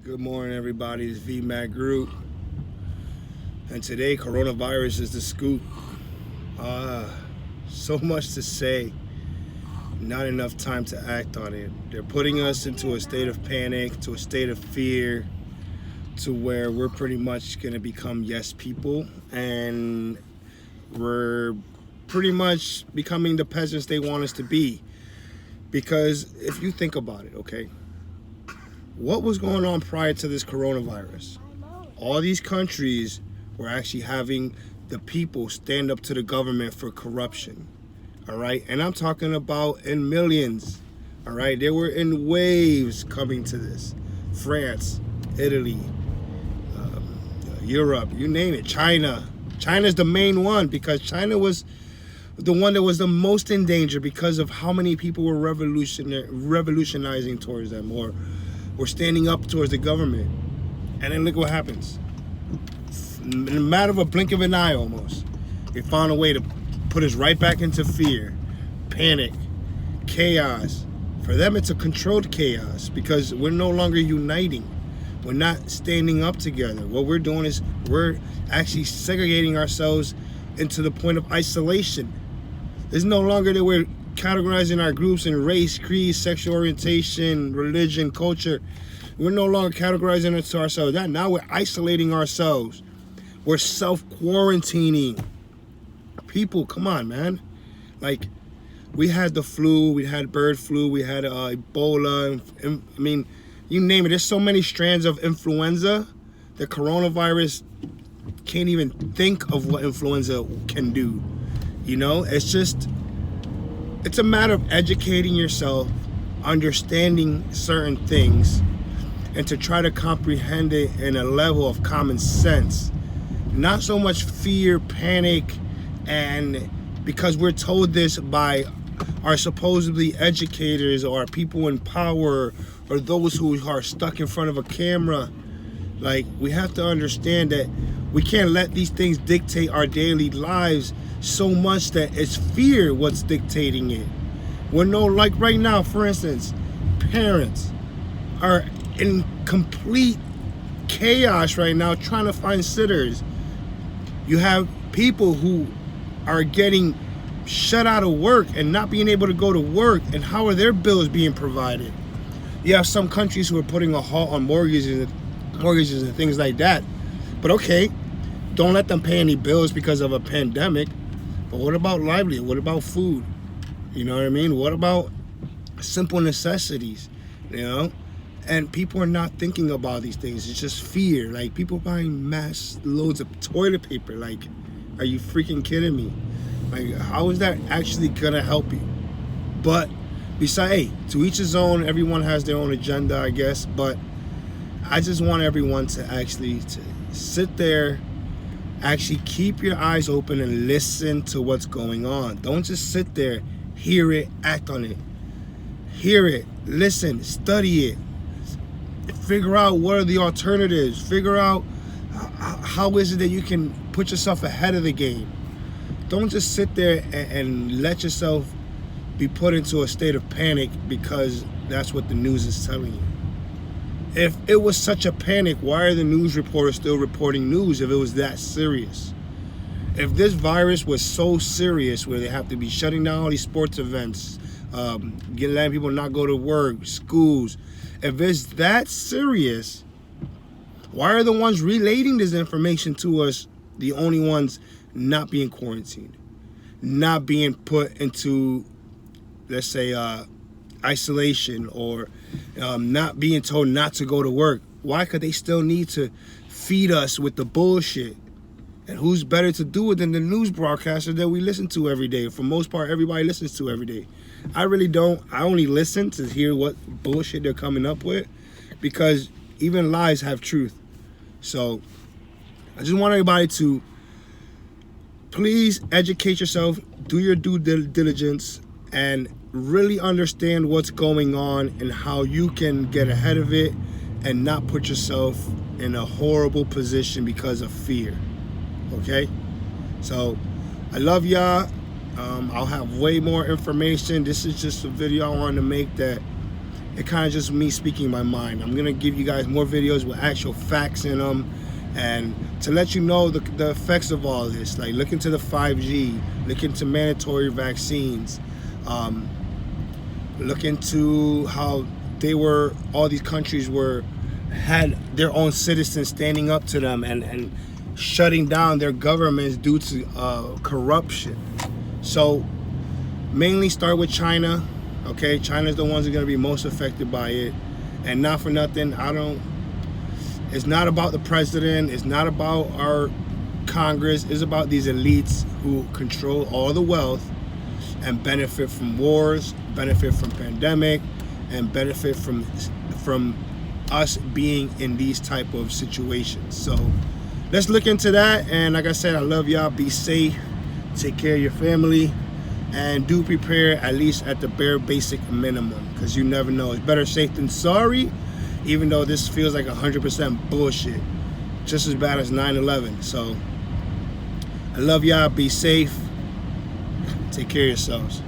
Good morning, everybody. It's Vmakk group, and today coronavirus is the scoop. So much to say, not enough time to act on it. They're putting us into a state of panic, to a state of fear, to where we're pretty much gonna become yes people, and we're pretty much becoming the peasants they want us to be. Because if you think about it, okay, what was going on prior to this coronavirus? All these countries were actually having the people stand up to the government for corruption, all right? And I'm talking about in millions, all right? They were in waves coming to this. France, Italy, Europe, you name it, China. China's the main one, because China was the one that was the most in danger because of how many people were revolutionizing towards them, or were standing up towards the government. And then look what happens. In a matter of a blink of an eye almost, they found a way to put us right back into fear, panic, chaos. For them, it's a controlled chaos because we're no longer uniting. We're not standing up together. What we're doing is we're actually segregating ourselves into the point of isolation. It's no longer that we're categorizing our groups in race, creed, sexual orientation, religion, culture. We're no longer categorizing it to ourselves. Now we're isolating ourselves. We're self-quarantining. People, come on, man. Like, we had the flu, we had bird flu, we had Ebola. I mean, you name it. There's so many strands of influenza. The coronavirus can't even think of what influenza can do. You know, it's a matter of educating yourself, understanding certain things, and to try to comprehend it in a level of common sense. Not so much fear, panic, and because we're told this by our supposedly educators or people in power or those who are stuck in front of a camera. Like, we have to understand that we can't let these things dictate our daily lives so much that it's fear what's dictating it. We're like right now, for instance, parents are in complete chaos right now trying to find sitters. You have people who are getting shut out of work and not being able to go to work, and how are their bills being provided? You have some countries who are putting a halt on mortgages and things like that. But okay, don't let them pay any bills because of a pandemic. But what about livelihood? What about food? You know what I mean? What about simple necessities? You know? And people are not thinking about these things. It's just fear. Like, people buying mass loads of toilet paper. Like, are you freaking kidding me? Like, how is that actually gonna help you? But besides, hey, to each his own. Everyone has their own agenda, I guess. But I just want everyone to actually sit there, actually keep your eyes open and listen to what's going on. Don't just sit there, hear it, act on it. Hear it, listen, study it. Figure out what are the alternatives. Figure out how is it that you can put yourself ahead of the game. Don't just sit there and let yourself be put into a state of panic because that's what the news is telling you. If it was such a panic, why are the news reporters still reporting news if it was that serious? If this virus was so serious where they have to be shutting down all these sports events, letting people not go to work, schools, if it's that serious, why are the ones relating this information to us the only ones not being quarantined, not being put into, let's say, isolation, or not being told not to go to work? Why could they still need to feed us with the bullshit? And who's better to do it than the news broadcaster that we listen to every day? For the most part, everybody listens to every day. I really don't. I only listen to hear what bullshit they're coming up with, because even lies have truth. So I just want everybody to please educate yourself, do your due diligence, and really understand what's going on and how you can get ahead of it and not put yourself in a horrible position because of fear. Okay? So I love y'all. I'll have way more information. This is just a video I wanted to make that it kind of just me speaking my mind. I'm gonna give you guys more videos with actual facts in them, and to let you know the effects of all this. Like, look into the 5G, look into mandatory vaccines, look into how all these countries had their own citizens standing up to them and shutting down their governments due to corruption. So mainly start with China. Okay, China's the ones that are going to be most affected by it. And not for nothing, it's not about the president, it's not about our Congress, it's about these elites who control all the wealth and benefit from wars, benefit from pandemic, and benefit from us being in these type of situations. So let's look into that. And like I said, I love y'all. Be safe, take care of your family, and do prepare at least at the bare basic minimum, because you never know. It's better safe than sorry, even though this feels like 100% bullshit, just as bad as 9/11. So I love y'all. Be safe, take care of yourselves.